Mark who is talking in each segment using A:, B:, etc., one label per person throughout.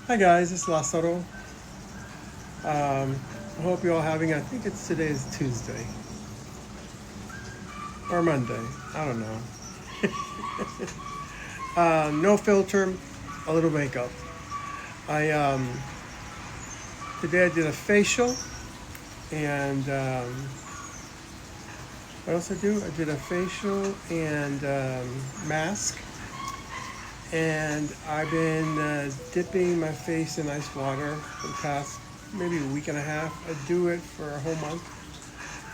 A: Hi guys, it's Lazaro. I hope you're all having. I think it's today is Tuesday or Monday. I don't know. No filter, a little makeup. I Today I did a facial, and what else I do? I did a facial and mask, and I've been dipping my face in ice water for the past maybe a week and a half. I do it for a whole month,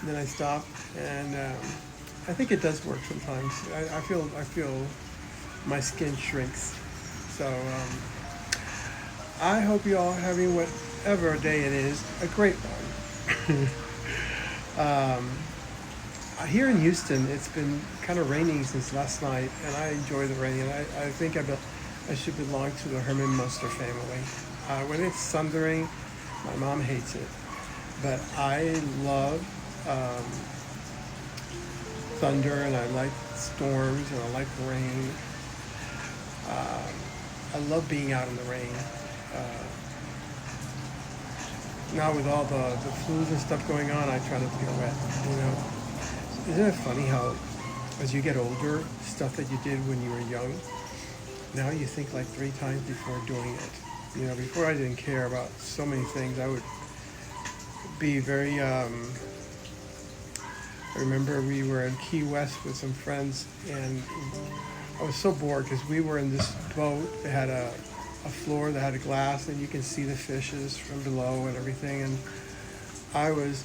A: and then I stop, and I think it does work sometimes. I feel my skin shrinks. So I hope you all are having whatever day it is a great one. Here in Houston, it's been kind of raining since last night, and I enjoy the rain. And I think I should belong to the Herman Munster family. When it's thundering, my mom hates it, but I love um, thunder, and I like storms, and I like rain. Um, I love being out in the rain. Uh, Now with all the flus and stuff going on, I try not to get wet. You know, isn't it funny how as you get older, stuff that you did when you were young, now you think like three times before doing it. You know, before I didn't care about so many things. I would be very. I remember we were in Key West with some friends, and I was so bored because we were in this boat that had a floor that had a glass, and you can see the fishes from below and everything. And I was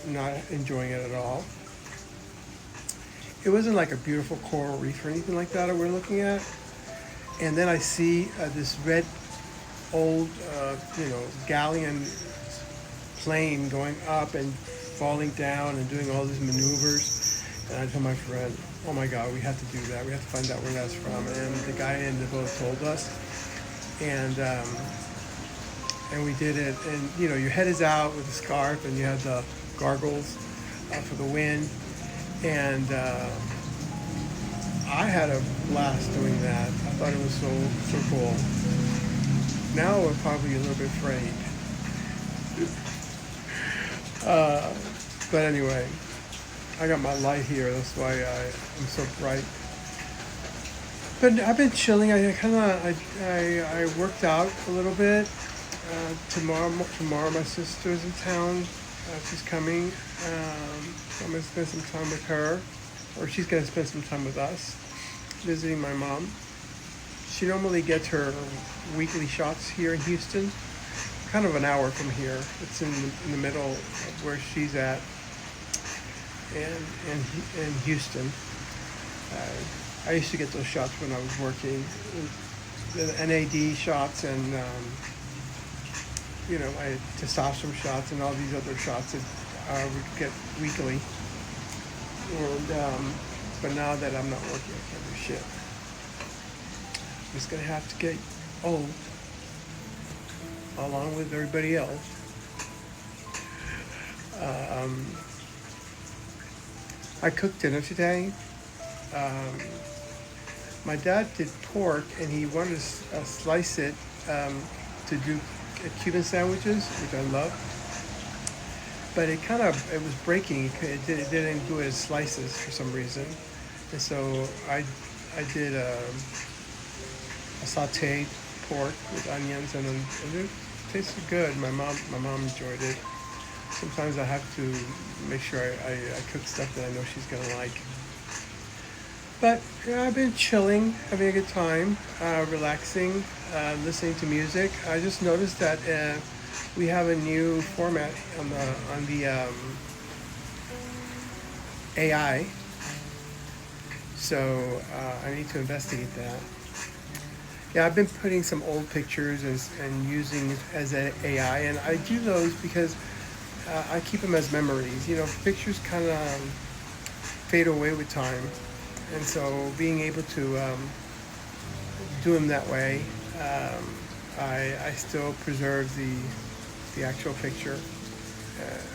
A: not enjoying it at all. It wasn't like a beautiful coral reef or anything like that we're looking at. And then I see this red old, galleon plane going up and falling down and doing all these maneuvers. And I told my friend, "Oh my God, we have to do that. We have to find out where that's from." And the guy in the boat told us, and we did it. And your head is out with a scarf, and you have the gargles for the wind. And I had a blast doing that. I thought it was so cool. Now we're probably a little bit afraid. Uh, but anyway, I got my light here. That's why I'm so bright. But I've been chilling. I worked out a little bit. Tomorrow my sister's in town. She's coming. So I'm gonna spend some time with her, or she's gonna spend some time with us, visiting my mom. She normally gets her weekly shots here in Houston, kind of an hour from here. It's in the middle of where she's at, and in Houston. I used to get those shots when I was working, the NAD shots, and my testosterone shots and all these other shots that we get weekly. And but now that I'm not working, I can't do shit. I'm just gonna have to get old along with everybody else. Um, I cooked dinner today. Um, my dad did pork, and he wanted to slice it to do Cuban sandwiches, which I love. But it was breaking. It didn't do it as slices for some reason, and so I did a sautéed pork with onions, and it tasted good. My mom enjoyed it. Sometimes I have to make sure I cook stuff that I know she's gonna like. But I've been chilling, having a good time, relaxing, listening to music. I just noticed that we have a new format on the AI, so I need to investigate that. Yeah, I've been putting some old pictures and using it as an AI, and I do those because I keep them as memories. Pictures kind of fade away with time, and so being able to do them that way, I still preserve the actual picture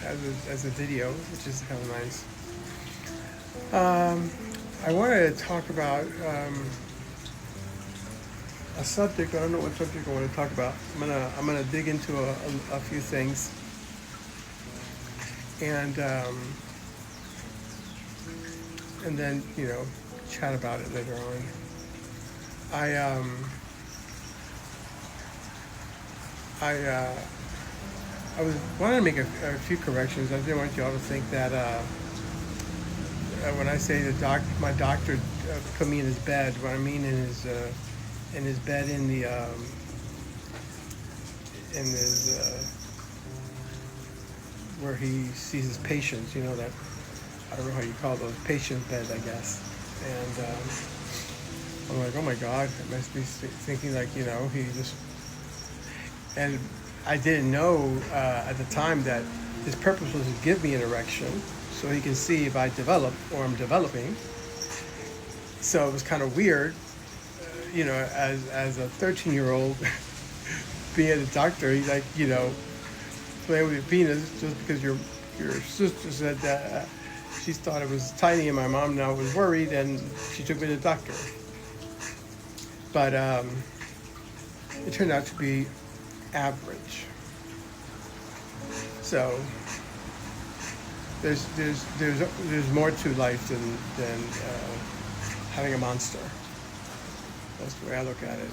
A: as a video, which is kind of nice. I wanted to talk about a subject. I don't know what subject I want to talk about. I'm gonna dig into a few things, and then chat about it later on. I I I was wanted to make a few corrections. I didn't want you all to think that when I say my doctor put me in his bed, what I mean in his bed in his where he sees his patients. You know that I don't know how you call those patient beds, I guess. And I'm like, oh my God, I must be thinking like he just and I didn't know at the time that his purpose was to give me an erection so he can see if I develop or I'm developing. So it was kind of weird, as a 13-year-old being a doctor, he's like, playing with your penis just because your sister said that she thought it was tiny and my mom now was worried and she took me to the doctor. But it turned out to be average. So there's more to life than having a monster. That's the way I look at it.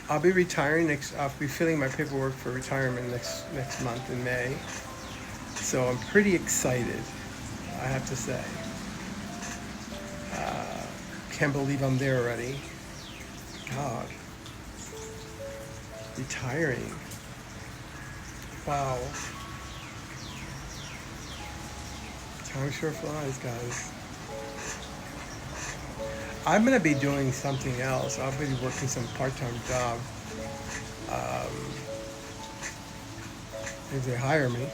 A: I'll be retiring next. I'll be filling my paperwork for retirement next month in May. So I'm pretty excited, I have to say. Can't believe I'm there already. God. Retiring. Wow. Time sure flies, guys. I'm going to be doing something else. I'll be working some part-time job. If they hire me.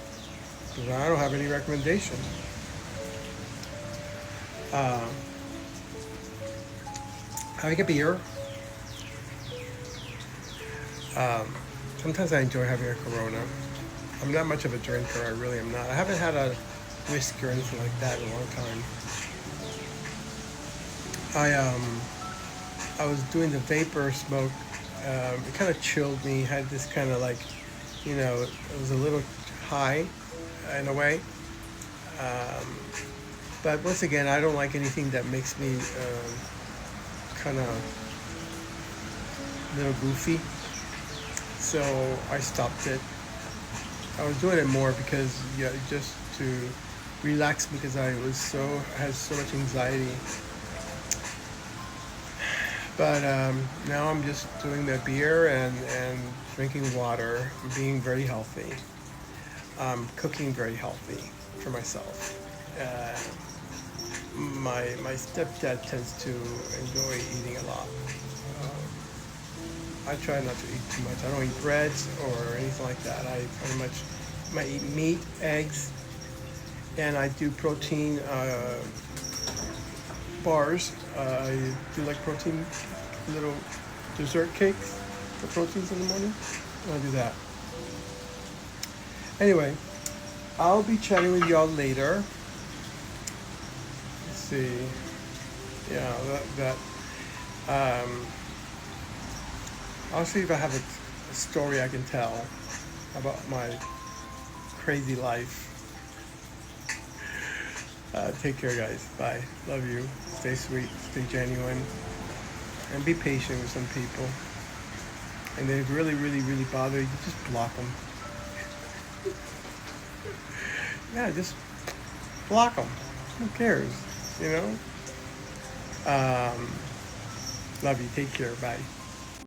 A: Because I don't have any recommendation. Having a beer. Sometimes I enjoy having a Corona. I'm not much of a drinker. I really am not. I haven't had a whiskey or anything like that in a long time. I was doing the vapor smoke. It kind of chilled me. Had this kind of like, it was a little high in a way. But once again, I don't like anything that makes me kind of a little goofy. So I stopped it. I was doing it more because just to relax because I had so much anxiety. But now I'm just doing the beer and drinking water, being very healthy, cooking very healthy for myself. My stepdad tends to enjoy eating a lot. I try not to eat too much. I don't eat breads or anything like that. I pretty much might eat meat, eggs, and I do protein bars. I do like protein little dessert cakes for proteins in the morning. I'll do that. Anyway, I'll be chatting with y'all later. Let's see. Yeah, I'll see if I have a story I can tell about my crazy life. Take care, guys. Bye. Love you. Stay sweet. Stay genuine. And be patient with some people. And they really, really, really bother you, just block them. Yeah, just block them. Who cares? Love you. Take care. Bye.